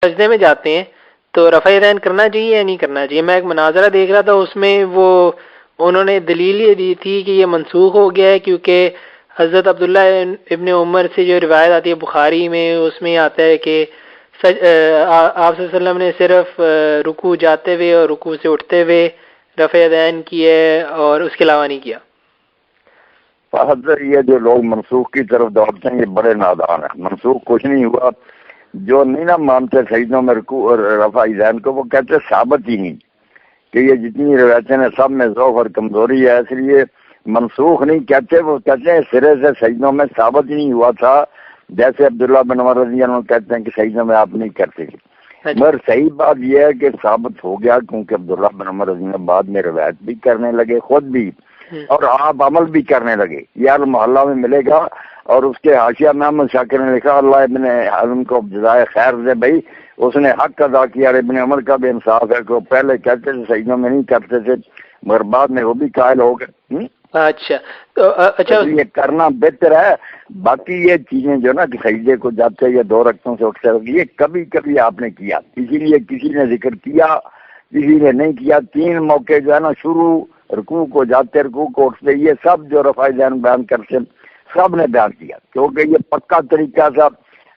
سجدے میں جاتے ہیں تو رفع یدین کرنا چاہیے یا نہیں کرنا چاہیے؟ میں ایک مناظرہ دیکھ رہا تھا، اس میں وہ انہوں نے دلیل یہ دی تھی کہ یہ منسوخ ہو گیا ہے کیونکہ حضرت عبداللہ ابن عمر سے جو روایت آتی ہے بخاری میں، اس میں آتا ہے کہ آپ صلی اللہ علیہ وسلم نے صرف رکوع جاتے ہوئے اور رکوع سے اٹھتے ہوئے رفع یدین کیے اور اس کے علاوہ نہیں کیا۔ حضرت یہ جو لوگ منسوخ کی طرف دوڑتے ہیں یہ بڑے نادان ہیں۔ منسوخ کچھ نہیں ہوا، جو نہیں نہ مانتے سجدوں میں رکوع اور رفع یدین کو، وہ کہتے ثابت ہی نہیں کہ یہ جتنی روایتیں ہیں سب میں ضعف اور کمزوری ہے، اس لیے منسوخ نہیں کہتے، وہ کہتے ہیں سرے سے سجدوں میں ثابت ہی نہیں ہوا تھا، جیسے عبداللہ بن عمر رضی اللہ عنہ کہتے ہیں کہ سجدوں میں آپ نہیں کرتے تھے۔ مگر صحیح بات یہ ہے کہ ثابت ہو گیا، کیونکہ عبداللہ بن عمر رضی اللہ عنہ بعد میں روایت بھی کرنے لگے خود بھی، اور آپ عمل بھی کرنے لگے۔ یہ المحلہ میں ملے گا، اور اس کے حاشیہ میں احمد شاکر نے لکھا اللہ ابن حزم کو جزائے خیر دے، بھائی اس نے حق ادا کیا، اور ابن عمر کا بھی انصاف ہے کہ وہ پہلے کہتے تھے سجدوں میں نہیں کرتے تھے، مگر بعد میں وہ بھی قائل ہو گئے۔ اچھا تو اچھا یہ کرنا بہتر ہے۔ باقی یہ چیزیں جو نا کہ سجدے کو جاتے یا 2 رکعتوں سے اٹھتے، یہ کبھی کبھی آپ نے کیا، اسی لیے کسی نے ذکر کیا کسی نے نہیں کیا۔ 3 موقع جو ہے نا، شروع رکوع کو جاتے، رکوع کو اٹھتے، یہ سب جو رفع یدین بیان کرتے سب نے بیان کیا، کیونکہ یہ پکا طریقہ تھا۔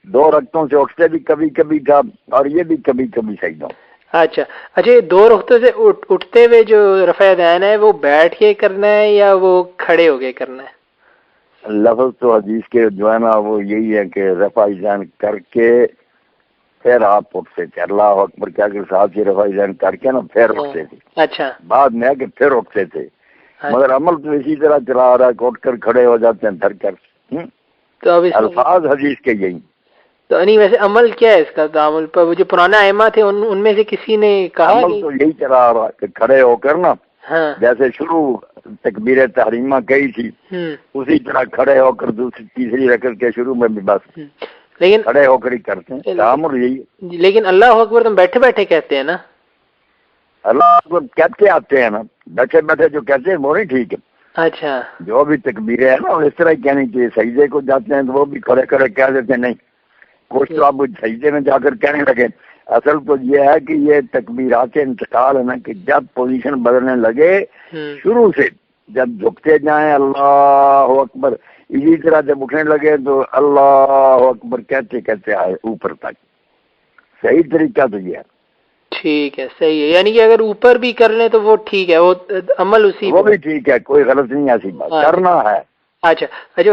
2 رکعتوں سے اٹھتے بھی کبھی کبھی تھا، اور یہ بھی کبھی کبھی سجدوں۔ اچھا یہ 2 رکعتوں سے اٹھتے ہوئے جو رفع یدین ہے وہ بیٹھ کے کرنا ہے یا وہ کھڑے ہو کے کرنا ہے؟ لفظ تو حدیث کے جو ہے نا وہ یہی ہے کہ رفع یدین کر کے پھر آپ اٹھتے تھے، اللہ اکبر کیا کہ ساتھ ہی رفع یدین کر کے نا پھر اٹھتے تھے۔ اچھا بعد میں ہے کہ پھر اٹھتے تھے، مگر عمل تو اسی طرح چلا آ رہا ہے کہ اٹھ کر کھڑے ہو جاتے ہیں دھر کر۔ تو اب الفاظ حدیث کے یہی۔ تو نہیں ویسے عمل کیا ہے اس کا؟ تعامل پر جو پرانا ائمہ تھے ان میں سے کسی نے کہا عمل تو یہی چلا آ رہا ہے کہ کھڑے ہو کر نا، جیسے شروع تکبیر تحریمہ کہی تھی اسی طرح کھڑے ہو کر دوسری تیسری رکعت کے شروع میں بھی بس لیکن کھڑے ہو کر ہی کرتے ہیں، تعامل یہی ہے۔ لیکن اللہ اکبر تم بیٹھے بیٹھے کہتے ہیں نا؟ اللہ اکبر کہتے آتے ہیں نا، بیٹھے بیٹھے جو کہتے ہیں وہ نہیں ٹھیک ہے۔ اچھا جو بھی تکبیریں ہیں نا اس طرح ہی کہنی چاہیے۔ سجدے کو جاتے ہیں تو وہ بھی کھڑے کھڑے کہہ دیتے ہیں، نہیں کچھ تو آپ سجدے میں جا کر کہنے لگے۔ اصل تو یہ ہے کہ یہ تکبیرات انتقال ہے نا، کہ جب پوزیشن بدلنے لگے شروع سے، جب جھکتے جائیں اللہ اکبر، اسی طرح جب اٹھنے لگے تو اللہ اکبر کہتے کہتے آئے اوپر تک۔ صحیح طریقہ تو یہ ہے۔ ٹھیک ہے، صحیح ہے، یعنی کہ اگر اوپر بھی کر لیں تو وہ ٹھیک ہے، وہ عمل اسی وہ بھی ٹھیک ہے، کوئی غلط نہیں، ایسی بات کرنا ہے۔ اچھا